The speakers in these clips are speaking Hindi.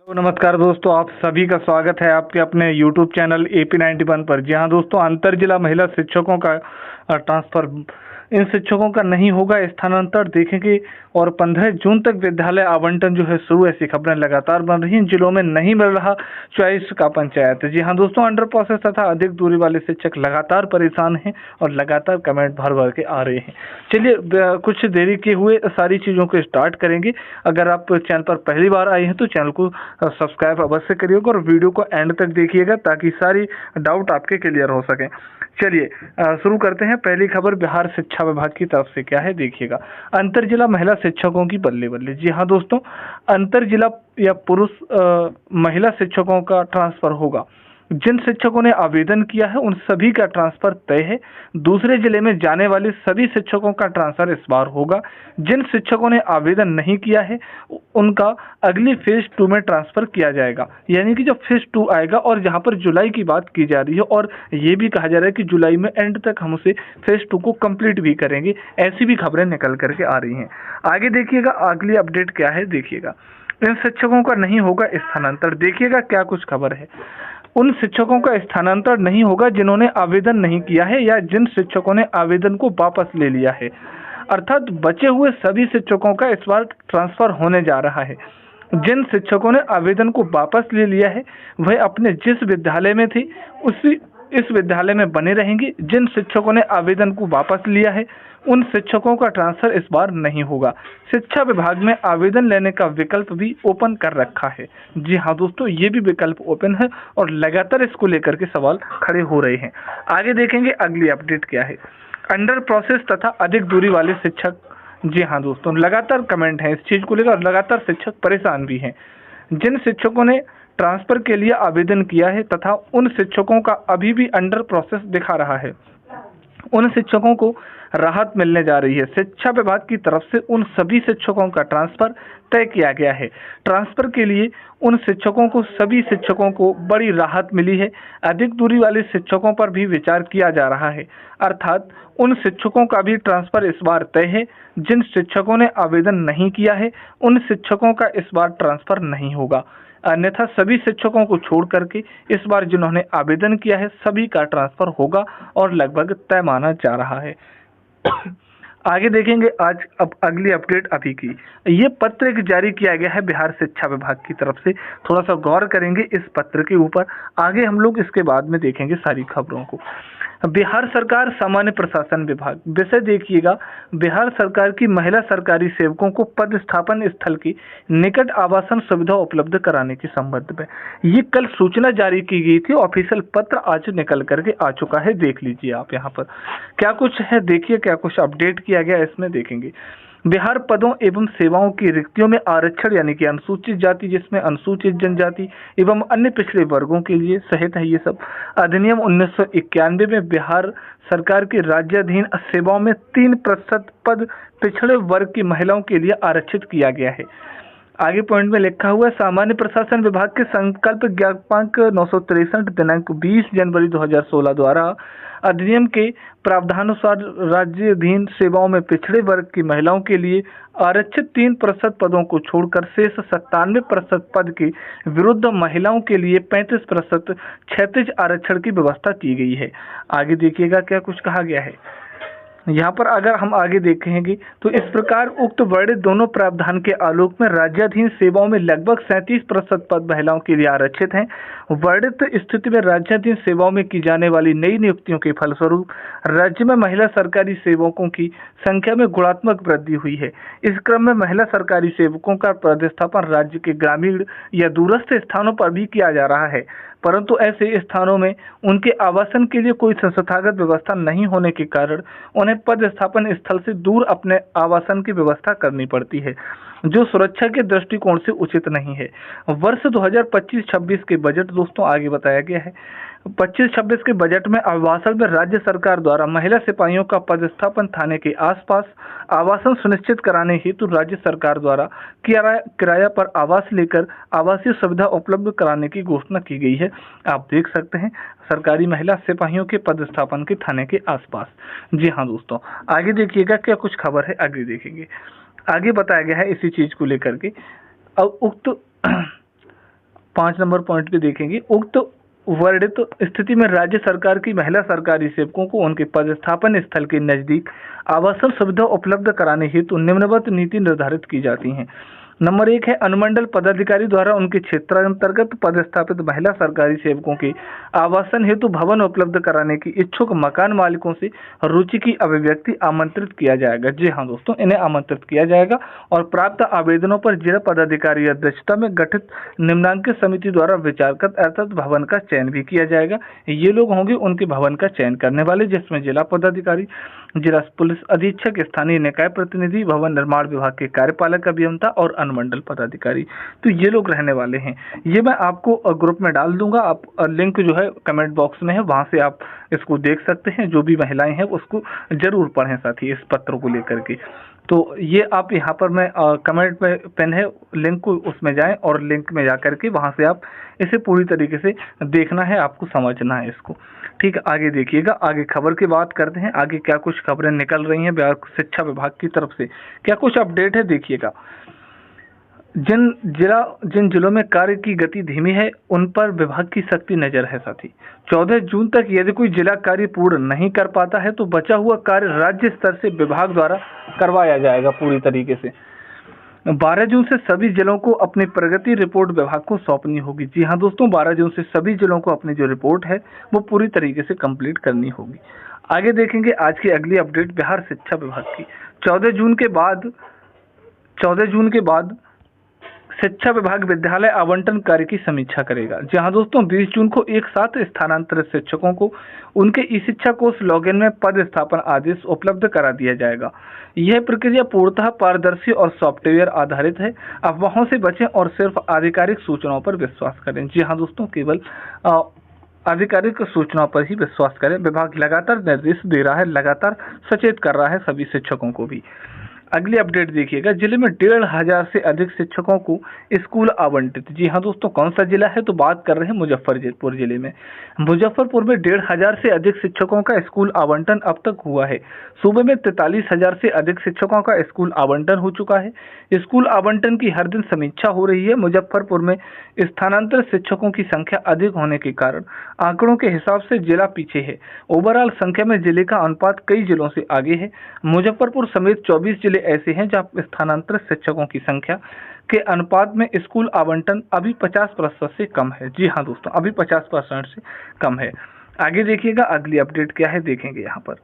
नमस्कार दोस्तों, आप सभी का स्वागत है आपके अपने YouTube चैनल AP91 पर। जी हाँ दोस्तों, अंतर जिला महिला शिक्षकों का ट्रांसफर, इन शिक्षकों का नहीं होगा स्थानांतर, देखेंगे। और 15 जून तक विद्यालय आवंटन जो है शुरू, ऐसी खबरें लगातार बन रही हैं। जिलों में नहीं मिल रहा चॉइस का पंचायत। जी हाँ दोस्तों, अंडर प्रोसेस तथा अधिक दूरी वाले शिक्षक लगातार परेशान हैं और लगातार कमेंट भर भर के आ रहे हैं। चलिए कुछ देरी के हुए सारी चीज़ों को स्टार्ट करेंगे। अगर आप चैनल पर पहली बार आए हैं तो चैनल को सब्सक्राइब अवश्य करिएगा और वीडियो को एंड तक देखिएगा ताकि सारी डाउट आपके क्लियर हो सकें। चलिए शुरू करते हैं। पहली खबर बिहार शिक्षा विभाग की तरफ से क्या है, देखिएगा। अंतर जिला महिला शिक्षकों की बल्ले बल्ले। जी हाँ दोस्तों, अंतर जिला या पुरुष महिला शिक्षकों का ट्रांसफर होगा। जिन शिक्षकों ने आवेदन किया है उन सभी का ट्रांसफर तय है। दूसरे जिले में जाने वाले सभी शिक्षकों का ट्रांसफर इस बार होगा। जिन शिक्षकों ने आवेदन नहीं किया है उनका अगली फेज 2 में ट्रांसफर किया जाएगा। यानी कि जब फेज 2 आएगा, और जहां पर जुलाई की बात की जा रही है और ये भी कहा जा रहा है कि जुलाई में एंड तक हम उसे फेज 2 को कंप्लीट भी करेंगे, ऐसी भी खबरें निकल करके आ रही हैं। आगे देखिएगा, अगली अपडेट क्या है, देखिएगा। इन शिक्षकों का नहीं होगा स्थानांतर। देखिएगा क्या कुछ खबर है। उन शिक्षकों का स्थानांतरण नहीं होगा जिन्होंने आवेदन नहीं किया है या जिन शिक्षकों ने आवेदन को वापस ले लिया है। अर्थात बचे हुए सभी शिक्षकों का इस बार ट्रांसफर होने जा रहा है। जिन शिक्षकों ने आवेदन को वापस ले लिया है वह अपने जिस विद्यालय में थे उसी इस विद्यालय में बने रहेंगे। जिन शिक्षकों ने आवेदन को वापस लिया है उन शिक्षकों का ट्रांसफर इस बार नहीं होगा। शिक्षा विभाग में आवेदन लेने का विकल्प भी ओपन कर रखा है। जी हाँ दोस्तों, ये भी विकल्प ओपन है और लगातार इसको लेकर के सवाल खड़े हो रहे हैं। आगे देखेंगे अगली अपडेट क्या है। अंडर प्रोसेस तथा अधिक दूरी वाले शिक्षक। जी हाँ दोस्तों, लगातार कमेंट है इस चीज को लेकर और लगातार शिक्षक परेशान भी हैं। जिन शिक्षकों ने ट्रांसफर के लिए आवेदन किया है तथा उन शिक्षकों का अभी भी अंडर प्रोसेस दिखा रहा है, उन शिक्षकों को राहत मिलने जा रही है। शिक्षा विभाग की तरफ से उन सभी शिक्षकों का ट्रांसफर तय किया गया है। ट्रांसफर के लिए उन शिक्षकों को, सभी शिक्षकों को बड़ी राहत मिली है। अधिक दूरी वाले शिक्षकों पर भी विचार किया जा रहा है। अर्थात उन शिक्षकों का भी ट्रांसफर इस बार तय है। जिन शिक्षकों ने आवेदन नहीं किया है उन शिक्षकों का इस बार ट्रांसफर नहीं होगा। अन्यथा सभी शिक्षकों को छोड़ करके इस बार जिन्होंने आवेदन किया है सभी का ट्रांसफर होगा और लगभग तय माना जा रहा है। आगे देखेंगे आज अब अगली अपडेट अभी की। ये पत्र एक जारी किया गया है बिहार शिक्षा विभाग की तरफ से। थोड़ा सा गौर करेंगे इस पत्र के ऊपर, आगे हम लोग इसके बाद में देखेंगे सारी खबरों को। बिहार सरकार सामान्य प्रशासन विभाग, विषय देखिएगा। बिहार सरकार की महिला सरकारी सेवकों को पदस्थापन स्थल की निकट आवासन सुविधा उपलब्ध कराने के संबंध में ये कल सूचना जारी की गई थी। ऑफिशियल पत्र आज निकल करके आ चुका है। देख लीजिए आप यहाँ पर क्या कुछ है, देखिए क्या कुछ अपडेट किया गया इसमें देखेंगे। बिहार पदों एवं सेवाओं की रिक्तियों में आरक्षण, यानी कि अनुसूचित जाति जिसमें अनुसूचित जनजाति एवं अन्य पिछड़े वर्गों के लिए सहित है। ये सब अधिनियम 1991 में बिहार सरकार की राज्याधीन सेवाओं में 3% पद पिछड़े वर्ग की महिलाओं के लिए आरक्षित किया गया है। आगे पॉइंट में लिखा हुआ है, सामान्य प्रशासन विभाग के संकल्प ज्ञापक 963 दिनांक 20 जनवरी 2016 द्वारा अधिनियम के प्रावधानुसार राज्याधीन सेवाओं में पिछड़े वर्ग की महिलाओं के लिए आरक्षित 3% पदों को छोड़कर शेष 97% पद के विरुद्ध महिलाओं के लिए 35% क्षैतिज आरक्षण की व्यवस्था की गई है। आगे देखिएगा क्या कुछ कहा गया है यहाँ पर। अगर हम आगे देखेंगे तो इस प्रकार उक्त वर्णित दोनों प्रावधान के आलोक में राज्याधीन सेवाओं में लगभग 37% पद महिलाओं के लिए आरक्षित हैं। वर्णित स्थिति में राज्याधीन सेवाओं में की जाने वाली नई नियुक्तियों के फलस्वरूप राज्य में महिला सरकारी सेवकों की संख्या में गुणात्मक वृद्धि हुई है। इस क्रम में महिला सरकारी सेवकों का पदस्थापन राज्य के ग्रामीण या दूरस्थ स्थानों पर भी किया जा रहा है, परंतु ऐसे स्थानों में उनके आवासन के लिए कोई संस्थागत व्यवस्था नहीं होने के कारण उन्हें पदस्थापन स्थल से दूर अपने आवासन की व्यवस्था करनी पड़ती है, जो सुरक्षा के दृष्टिकोण से उचित नहीं है। वर्ष 2025-26 के बजट दोस्तों आगे बताया गया है। 25-26 के बजट में आवासन में राज्य सरकार द्वारा महिला सिपाहियों का पदस्थापन थाने के आसपास आवासन सुनिश्चित कराने हेतु राज्य सरकार द्वारा किराया पर आवास लेकर आवासीय सुविधा उपलब्ध कराने की घोषणा की गई है। आप देख सकते हैं सरकारी महिला सिपाहियों के पदस्थापन के थाने के आसपास। जी हाँ दोस्तों, आगे देखिएगा क्या कुछ खबर है, आगे देखेंगे। आगे बताया गया है इसी चीज को लेकर के। अब उक्त 5 नंबर पॉइंट पे देखेंगे, उक्त वर्णित स्थिति में राज्य सरकार की महिला सरकारी सेवकों को उनके पदस्थापन स्थल के नजदीक आवासन सुविधा उपलब्ध कराने हेतु निम्नवत नीति निर्धारित की जाती है। नंबर 1 है, अनुमंडल पदाधिकारी द्वारा उनके क्षेत्रांतर्गत पदस्थापित महिला सरकारी सेवकों के आवासन हेतु भवन उपलब्ध कराने की इच्छुक मकान मालिकों से रुचि की अभिव्यक्ति आमंत्रित किया जाएगा। जी हाँ दोस्तों, इन्हें आमंत्रित किया जाएगा और प्राप्त आवेदनों पर जिला पदाधिकारी अध्यक्षता में गठित निम्नांकित समिति द्वारा विचार कर अर्थात भवन का चयन भी किया जाएगा। ये लोग होंगे उनके भवन का चयन करने वाले, जिसमें जिला पदाधिकारी, जिला पुलिस अधीक्षक, स्थानीय निकाय प्रतिनिधि, भवन निर्माण विभाग के कार्यपालक अभियंता और अनुमंडल पदाधिकारी, तो ये लोग रहने वाले हैं। ये मैं आपको ग्रुप में डाल दूंगा, आप लिंक जो है कमेंट बॉक्स में है, वहां से आप इसको देख सकते हैं। जो भी महिलाएं हैं उसको जरूर पढ़ें साथी, इस पत्र को लेकर के। तो ये आप यहाँ पर मैं कमेंट में पेन है, लिंक को उसमें जाएं और लिंक में जा करके वहाँ से आप इसे पूरी तरीके से देखना है, आपको समझना है इसको। ठीक है, आगे देखिएगा, आगे खबर की बात करते हैं। आगे क्या कुछ खबरें निकल रही हैं बिहार शिक्षा विभाग की तरफ से, क्या कुछ अपडेट है देखिएगा। जिन जिलों में कार्य की गति धीमी है उन पर विभाग की सख्ती नजर है साथी। 14 जून तक यदि कोई जिला कार्य पूर्ण नहीं कर पाता है तो बचा हुआ कार्य राज्य स्तर से विभाग द्वारा करवाया जाएगा पूरी तरीके से। 12 जून से सभी जिलों को अपनी प्रगति रिपोर्ट विभाग को सौंपनी होगी। जी हाँ दोस्तों, 12 जून से सभी जिलों को अपनी जो रिपोर्ट है वो पूरी तरीके से कंप्लीट करनी होगी। आगे देखेंगे आज की अगली अपडेट बिहार शिक्षा विभाग की। 14 जून के बाद शिक्षा विभाग विद्यालय आवंटन कार्य की समीक्षा करेगा। जहां दोस्तों 20 जून को एक साथ स्थानांतरित शिक्षकों को उनके ई शिक्षा कोष लॉगिन में पद स्थापना आदेश उपलब्ध करा दिया जाएगा। यह प्रक्रिया पूर्णतः पारदर्शी और सॉफ्टवेयर आधारित है। अफवाहों से बचें और सिर्फ आधिकारिक सूचनाओं पर विश्वास करें। जी हाँ दोस्तों, केवल आधिकारिक सूचनाओं पर ही विश्वास करें। विभाग लगातार निर्देश दे रहा है, लगातार सचेत कर रहा है सभी शिक्षकों को भी। अगली अपडेट देखिएगा, जिले में 1,500 से अधिक शिक्षकों को स्कूल आवंटित। जी हाँ दोस्तों, कौन सा जिला है तो बात कर रहे हैं मुजफ्फरपुर जिले में। मुजफ्फरपुर में 1,500 से अधिक शिक्षकों का स्कूल आवंटन अब तक हुआ है। सूबे में 43,000 से अधिक शिक्षकों का स्कूल आवंटन हो चुका है। स्कूल आवंटन की हर दिन समीक्षा हो रही है। मुजफ्फरपुर में स्थानांतरित शिक्षकों की संख्या अधिक होने के कारण आंकड़ों के हिसाब से जिला पीछे है। ओवरऑल संख्या में जिले का अनुपात कई जिलों से आगे है। मुजफ्फरपुर समेत 24 जिले ऐसे हैं जहां स्थानांतरित शिक्षकों की संख्या के अनुपात में स्कूल आवंटन अभी 50% से कम है। जी हाँ दोस्तों, अभी 50% से कम है। आगे देखिएगा अगली अपडेट क्या है, देखेंगे यहाँ पर।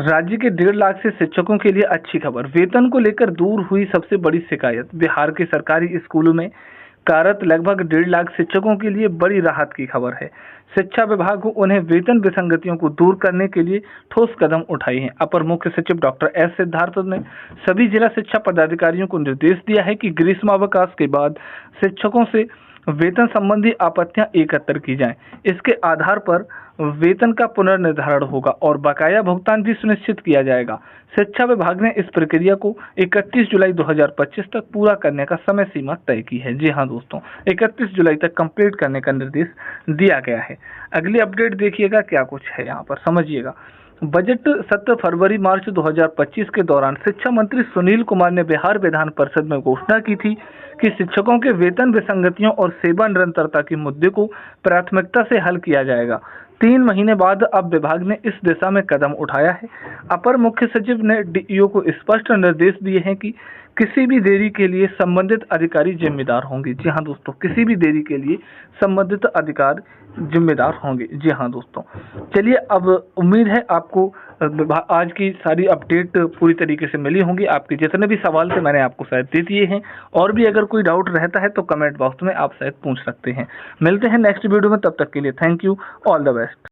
राज्य के 1.5 लाख से शिक्षकों के लिए अच्छी खबर। वेतन को लेकर दूर हुई सबसे बड़ी शिकायत। बिहार के सरकारी स्कूलों में कार्यरत लगभग 1.5 लाख शिक्षकों के लिए बड़ी राहत की खबर है। शिक्षा विभाग को उन्हें वेतन विसंगतियों को दूर करने के लिए ठोस कदम उठाए हैं। अपर मुख्य सचिव डॉक्टर एस सिद्धार्थ ने सभी जिला शिक्षा पदाधिकारियों को निर्देश दिया है कि ग्रीष्मावकाश के बाद शिक्षकों से वेतन संबंधी आपत्तियां एकत्र की जाएं। इसके आधार पर वेतन का पुनर्निर्धारण होगा और बकाया भुगतान भी सुनिश्चित किया जाएगा। शिक्षा विभाग ने इस प्रक्रिया को 31 जुलाई 2025 तक पूरा करने का समय सीमा तय की है। जी हाँ दोस्तों, 31 जुलाई तक कंप्लीट करने का निर्देश दिया गया है। अगली अपडेट देखिएगा क्या कुछ है यहाँ पर, समझिएगा। बजट सत्र फरवरी-मार्च 2025 के दौरान शिक्षा मंत्री सुनील कुमार ने बिहार विधान परिषद में घोषणा की थी कि शिक्षकों के वेतन विसंगतियों और सेवा निरंतरता के मुद्दे को प्राथमिकता से हल किया जाएगा। 3 महीने बाद अब विभाग ने इस दिशा में कदम उठाया है। अपर मुख्य सचिव ने डीईओ को स्पष्ट निर्देश दिए हैं कि किसी भी देरी के लिए संबंधित अधिकारी जिम्मेदार होंगे। जी हाँ दोस्तों, किसी भी देरी के लिए संबंधित अधिकारी जिम्मेदार होंगे। जी हाँ दोस्तों, चलिए अब उम्मीद है आपको आज की सारी अपडेट पूरी तरीके से मिली होंगी। आपके जितने भी सवाल थे मैंने आपको शायद दे दिए हैं, और भी अगर कोई डाउट रहता है तो कमेंट बॉक्स में आप शायद पूछ सकते हैं। मिलते हैं नेक्स्ट वीडियो में, तब तक के लिए thank you, all the best.